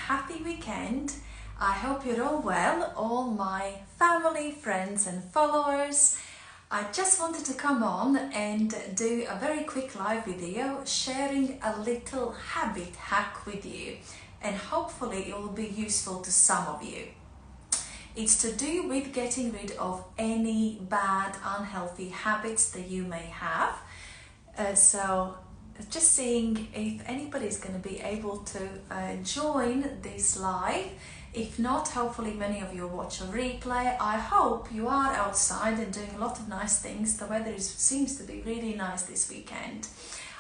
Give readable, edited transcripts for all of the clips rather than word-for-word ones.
happy weekend. I hope you're all well, all my family, friends and followers. I just wanted to come on and do a very quick live video sharing a little habit hack with you, and hopefully it will be useful to some of you. It's to do with getting rid of any bad, unhealthy habits that you may have. So just seeing if anybody's going to be able to join this live. If not, hopefully many of you watch a replay. I hope you are outside and doing a lot of nice things. The weather seems to be really nice this weekend.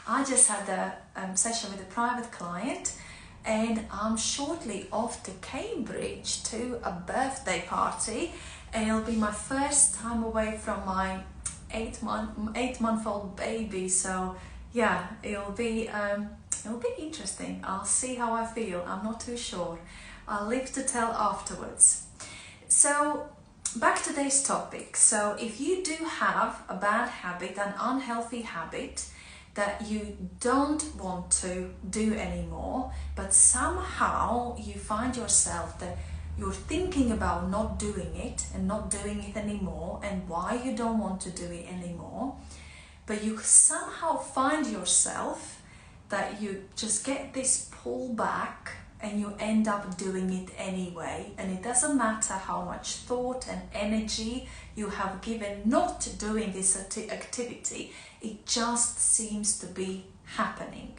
I just had a session with a private client, and I'm shortly off to Cambridge to a birthday party, and it'll be my first time away from my 8-month-old baby. So yeah, it'll be interesting. I'll see how I feel. I'm not too sure. I'll live to tell afterwards. So back to today's topic. So if you do have a bad habit, an unhealthy habit that you don't want to do anymore, but somehow you find yourself that you're thinking about not doing it and not doing it anymore, and why you don't want to do it anymore, but you somehow find yourself that you just get this pull back and you end up doing it anyway, and it doesn't matter how much thought and energy you have given not doing this activity, it just seems to be happening.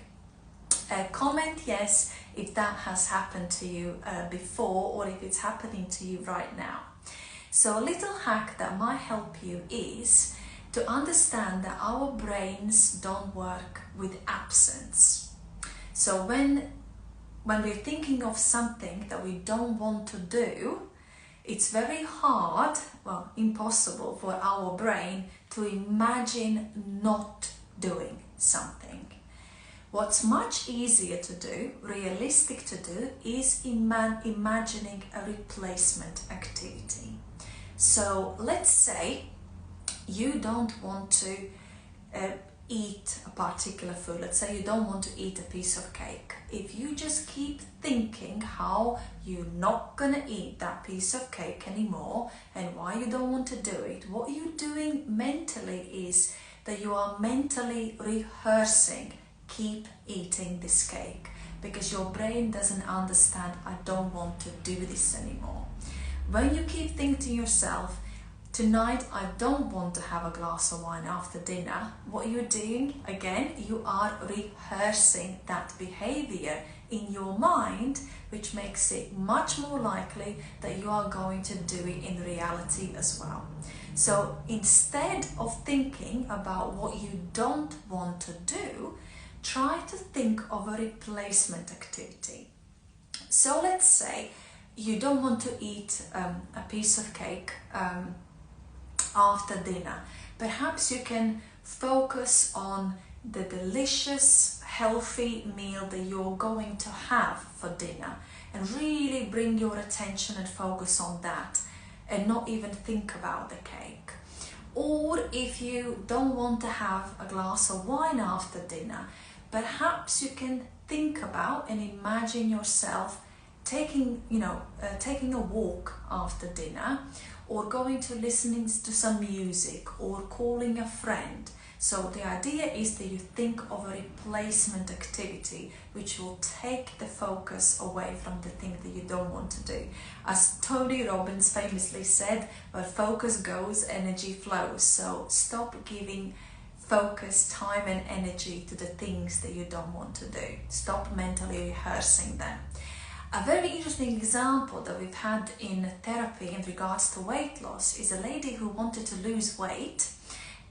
Comment yes if that has happened to you before, or if it's happening to you right now. So a little hack that might help you is to understand that our brains don't work with absence. So when we're thinking of something that we don't want to do, it's very hard, well, impossible for our brain to imagine not doing something. What's much easier to do, realistic to do, is imagining a replacement activity. So let's say you don't want to eat a particular food. Let's say you don't want to eat a piece of cake. If you just keep thinking how you're not gonna eat that piece of cake anymore and why you don't want to do it, what you're doing mentally is that you are mentally rehearsing keep eating this cake, because your brain doesn't understand I don't want to do this anymore. When you keep thinking to yourself, tonight I don't want to have a glass of wine after dinner, what you're doing, again, you are rehearsing that behavior in your mind, which makes it much more likely that you are going to do it in reality as well. So instead of thinking about what you don't want to do, try to think of a replacement activity. So let's say you don't want to eat a piece of cake after dinner. Perhaps you can focus on the delicious, healthy meal that you're going to have for dinner, and really bring your attention and focus on that, and not even think about the cake. Or if you don't want to have a glass of wine after dinner, perhaps you can think about and imagine yourself taking a walk after dinner, or going to listening to some music, or calling a friend. So the idea is that you think of a replacement activity which will take the focus away from the thing that you don't want to do. As Tony Robbins famously said, where focus goes, energy flows. So stop giving focus, time and energy to the things that you don't want to do. Stop mentally rehearsing them. A very interesting example that we've had in therapy in regards to weight loss is a lady who wanted to lose weight,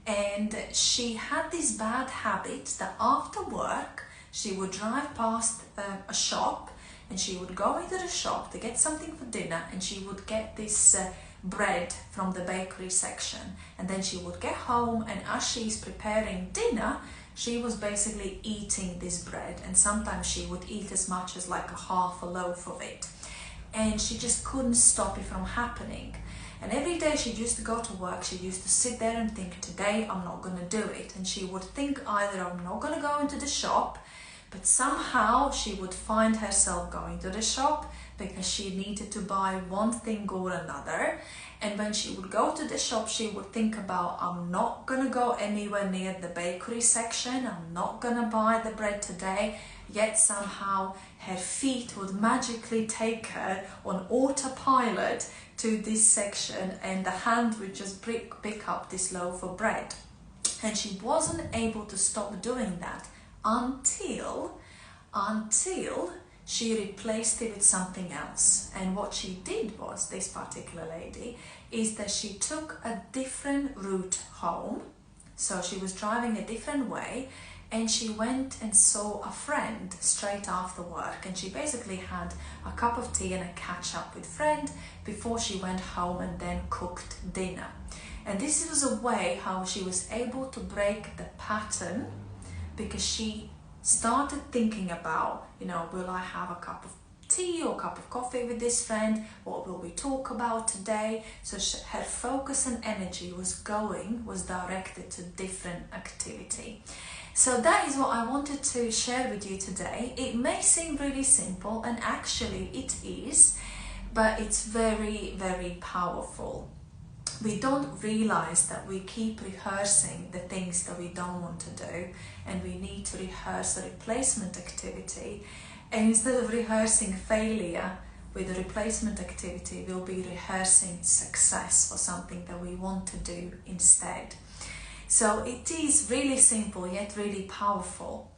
and she had this bad habit that after work she would drive past a shop, and she would go into the shop to get something for dinner, and she would get this bread from the bakery section, and then she would get home, and as she's preparing dinner, she was basically eating this bread, and sometimes she would eat as much as like a half a loaf of it, and she just couldn't stop it from happening. And every day she used to go to work, she used to sit there and think, today I'm not going to do it. And she would think either I'm not going to go into the shop, but somehow she would find herself going to the shop because she needed to buy one thing or another. And when she would go to the shop, she would think about, I'm not gonna go anywhere near the bakery section, I'm not gonna buy the bread today. Yet somehow her feet would magically take her on autopilot to this section, and the hand would just pick up this loaf of bread. And she wasn't able to stop doing that until she replaced it with something else. And what she did was, this particular lady, is that she took a different route home. So she was driving a different way, and she went and saw a friend straight after work, and she basically had a cup of tea and a catch up with friend before she went home and then cooked dinner. And this was a way how she was able to break the pattern, because she started thinking about, will I have a cup of tea or a cup of coffee with this friend? What will we talk about today? So her focus and energy was directed to different activity. So that is what I wanted to share with you today. It may seem really simple, and actually it is, but it's very, very powerful. We don't realize that we keep rehearsing the things that we don't want to do, and we need to rehearse a replacement activity. And instead of rehearsing failure with a replacement activity, we'll be rehearsing success for something that we want to do instead. So it is really simple yet really powerful.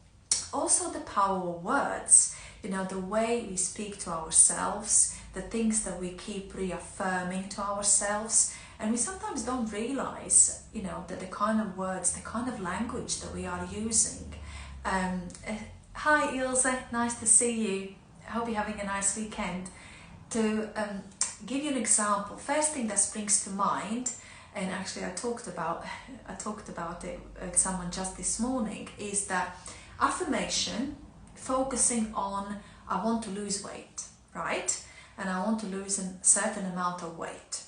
Also the power of words, the way we speak to ourselves, the things that we keep reaffirming to ourselves. And we sometimes don't realize, that the kind of words, the kind of language that we are using. Hi Ilse, nice to see you. I hope you're having a nice weekend. To give you an example, first thing that springs to mind, and actually I talked about it with someone just this morning, is that affirmation focusing on, I want to lose weight, right? And I want to lose a certain amount of weight.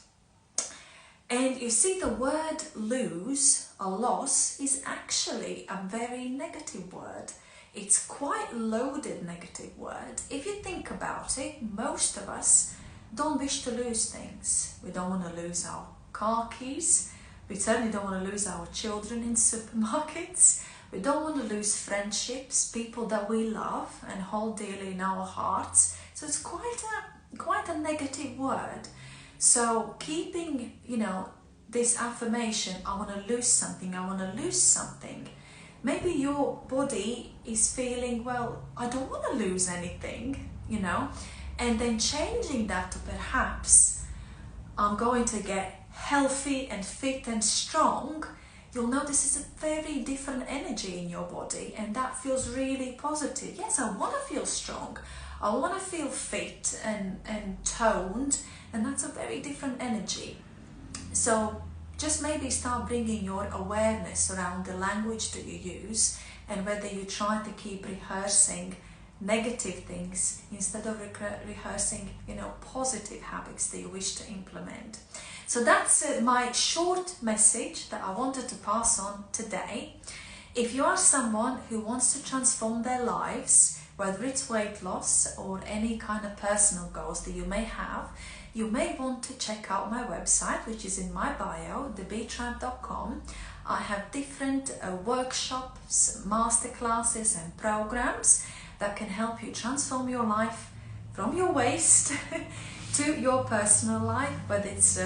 And you see, the word lose, a loss, is actually a very negative word. It's quite loaded negative word. If you think about it, most of us don't wish to lose things. We don't want to lose our car keys. We certainly don't want to lose our children in supermarkets. We don't want to lose friendships, people that we love and hold dearly in our hearts. So it's quite a negative word. So keeping, this affirmation, I want to lose something, I want to lose something. Maybe your body is feeling, well, I don't want to lose anything, and then changing that to perhaps I'm going to get healthy and fit and strong. You'll notice it's a very different energy in your body, and that feels really positive. Yes, I want to feel strong. I want to feel fit and toned, and that's a very different energy. So just maybe start bringing your awareness around the language that you use, and whether you try to keep rehearsing negative things instead of rehearsing, positive habits that you wish to implement. So that's my short message that I wanted to pass on today. If you are someone who wants to transform their lives, whether it's weight loss or any kind of personal goals that you may have, you may want to check out my website, which is in my bio, thebtramp.com. I have different workshops, masterclasses and programs that can help you transform your life from your waist to your personal life, whether it's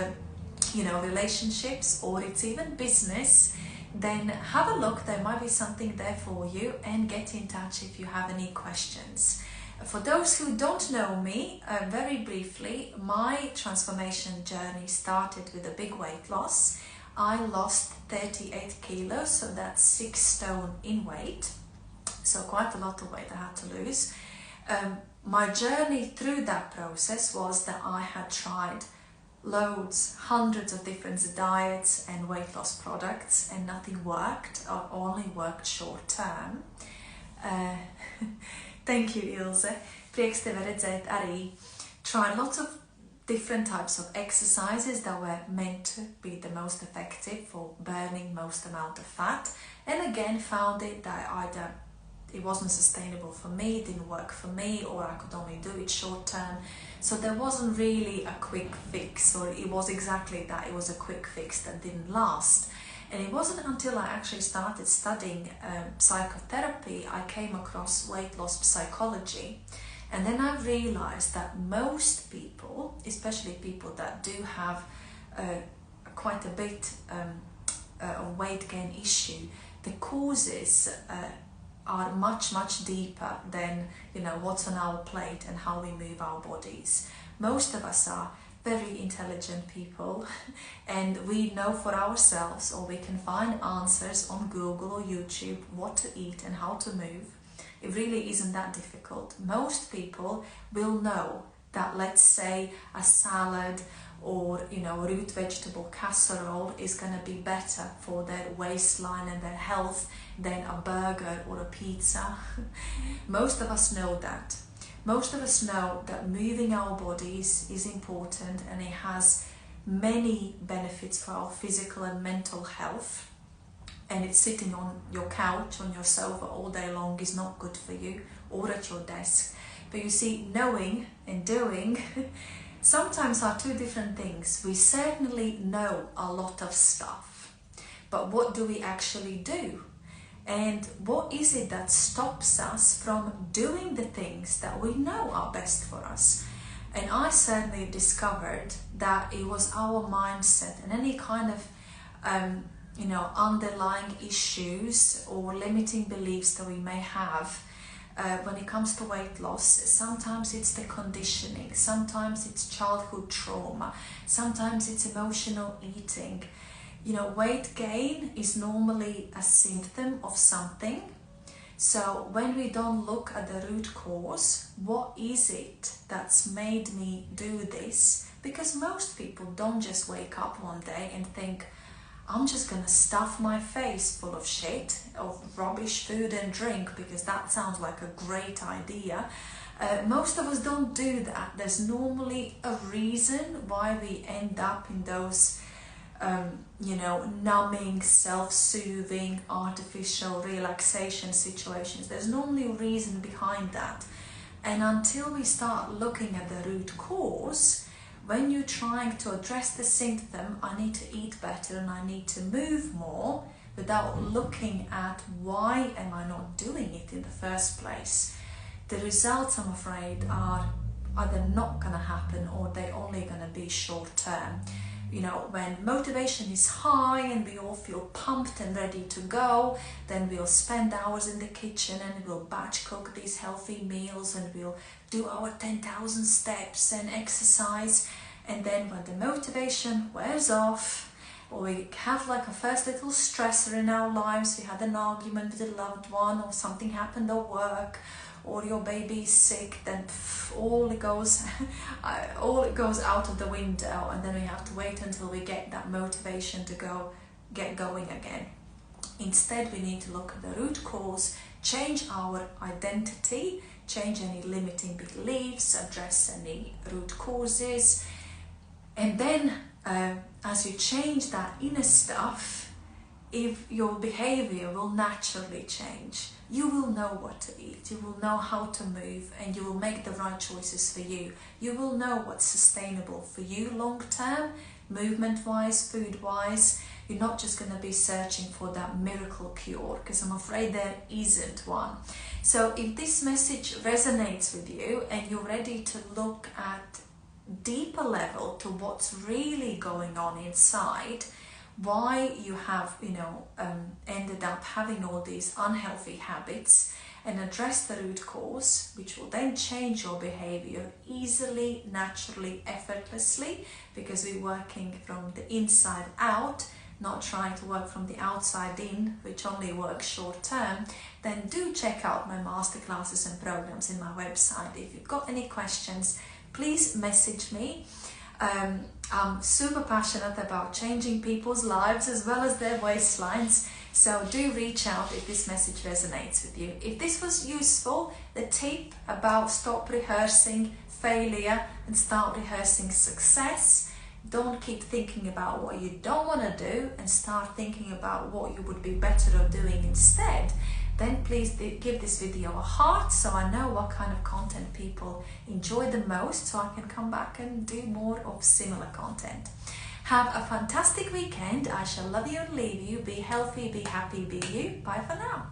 relationships or it's even business. Then have a look, there might be something there for you, and get in touch if you have any questions. For those who don't know me, very briefly, my transformation journey started with a big weight loss. I lost 38 kilos, so that's 6 stone in weight. So quite a lot of weight I had to lose. My journey through that process was that I had tried hundreds of different diets and weight loss products, and nothing worked, or only worked short term. Thank you, Ilse. Prieks tevi redzēt arī. Tried lots of different types of exercises that were meant to be the most effective for burning most amount of fat, and again found it that either it wasn't sustainable for me, it didn't work for me, or I could only do it short term. So there wasn't really a quick fix, or it was exactly that, it was a quick fix that didn't last. And it wasn't until I actually started studying psychotherapy, I came across weight loss psychology. And then I realized that most people, especially people that do have quite a bit of weight gain issue, the causes are much deeper than, you know, what's on our plate and how we move our bodies. Most of us are very intelligent people and we know for ourselves, or we can find answers on Google or YouTube what to eat and how to move. It really isn't that difficult. Most people will know that, let's say, a salad or, you know, root vegetable casserole is going to be better for their waistline and their health than a burger or a pizza. Most of us know that. Most of us know that moving our bodies is important and it has many benefits for our physical and mental health. And it's sitting on your couch, on your sofa all day long is not good for you, or at your desk. But you see, knowing and doing sometimes are two different things. We certainly know a lot of stuff, but what do we actually do? And what is it that stops us from doing the things that we know are best for us? And I certainly discovered that it was our mindset and any kind of you know, underlying issues or limiting beliefs that we may have when it comes to weight loss. Sometimes it's the conditioning, sometimes it's childhood trauma, sometimes it's emotional eating. You know, weight gain is normally a symptom of something. So when we don't look at the root cause, what is it that's made me do this? Because most people don't just wake up one day and think, I'm just gonna stuff my face full of shit, of rubbish food and drink, because that sounds like a great idea. Most of us don't do that. There's normally a reason why we end up in those you know, numbing, self-soothing, artificial relaxation situations. There's normally a reason behind that. And until we start looking at the root cause, when you're trying to address the symptom, I need to eat better and I need to move more, without looking at why am I not doing it in the first place, the results, I'm afraid, are either not going to happen or they're only going to be short term. You know, when motivation is high and we all feel pumped and ready to go, then we'll spend hours in the kitchen and we'll batch cook these healthy meals and we'll do our 10,000 steps and exercise. And then when the motivation wears off, or we have like a first little stressor in our lives, we had an argument with a loved one, or something happened at work, or your baby is sick, then all it goes out of the window, and then we have to wait until we get that motivation to get going again. Instead, we need to look at the root cause, change our identity, change any limiting beliefs, address any root causes, and then as you change that inner stuff, if your behavior will naturally change. You will know what to eat, you will know how to move, and you will make the right choices for you. You will know what's sustainable for you long term, movement-wise, food-wise. You're not just going to be searching for that miracle cure, because I'm afraid there isn't one. So if this message resonates with you and you're ready to look at deeper level to what's really going on inside, why you have, you know, ended up having all these unhealthy habits, and address the root cause, which will then change your behavior easily, naturally, effortlessly, because we're working from the inside out, not trying to work from the outside in, which only works short term, then do check out my masterclasses and programs in my website. If you've got any questions, please message me. I'm super passionate about changing people's lives as well as their waistlines, so do reach out if this message resonates with you. If this was useful, the tip about stop rehearsing failure and start rehearsing success. Don't keep thinking about what you don't want to do and start thinking about what you would be better off doing instead. then please give this video a heart so I know what kind of content people enjoy the most, so I can come back and do more of similar content. Have a fantastic weekend. I shall love you and leave you. Be healthy, be happy, be you. Bye for now.